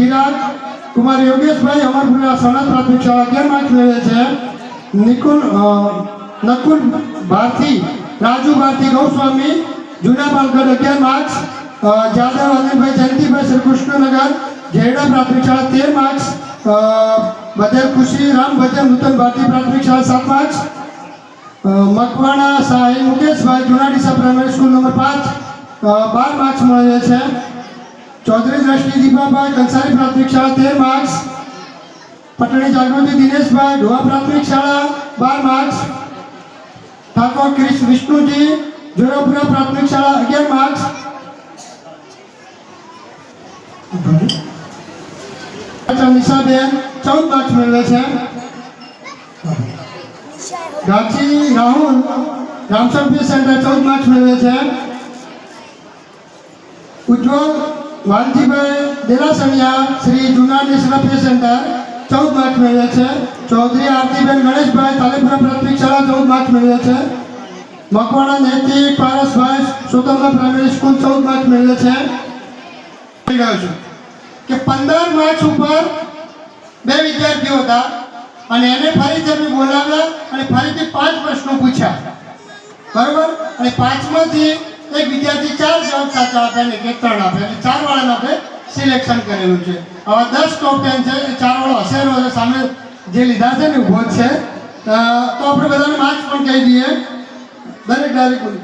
चिराग कुमार योगेश भाई अमरपुरा सोना प्राथमिक शाला 11 मार्क्स मेळवे छे। नकुल भारती राजू भारती गोस्वामी जूना पालगढ़ 11 मार्क्स। जादव अनिल भाई जयंती भाई श्री कृष्णनगर झेड़ा प्राथमिक शाला 13 मार्क्स। बदल खुशी राम भजन नूतन भारती प्राथमिक शाला 7 मार्क्स। मकवाणा साहिल मुकेश भाई जूना डीसा प्राइमरी स्कूल नंबर 5 12 मार्क्स मेळवे छे। चौधरी दृष्टि दीपाभाई कंसारी प्राथमिक शाला 13 मार्क्स। पटणी जागृति दिनेश भाई ढोआ प्राथमिक शाला 12 मार्क्स। ठाकुर कृष्ण विष्णुजी जोरापुरा प्राथमिक शाला 11 मार्क्स। निशाबेन 14 मार्क्स मेळवे छे। गाची राहुल रामसरपी सेंटर 14 मार्क्स मेळवे छे। उज्ज्वल वालजीभाई देलासनिया श्री जूना नेशनल सेंटर 14 मार्क्स मेळवे छे। चौधरी आरतीबेन गणेशभाई तालेपुरा प्राथमिक शाला 14 मार्क्स मेळवे छे। मकवाणा नैतिक पारसभाई स्वतंत्र प्राइमरी स्कूल 14 मार्क्स मेळवे छे। કે 15 માર્ક્સ ઉપર બે વિદ્યાર્થીઓ હતા અને એને ફરીથી અમે બોલાવ્યા અને ફરીથી 5 પ્રશ્નો પૂછ્યા, બરોબર? અને 5માંથી એક વિદ્યાર્થી 4 જવાબ સાચા આપે અને એક 3 આપે એટલે 4 વાળાને આપણે સિલેક્શન કરેલું છે। હવે 10 ટોપ 10 છે, 4 વાળો હસેરો છે સામે જે લીધા છે ને ઊભો છે, તો આપણે બધાને માર્ક્સ પણ કહી દઈએ, દરેક ડાયરેક્ટ બોલી।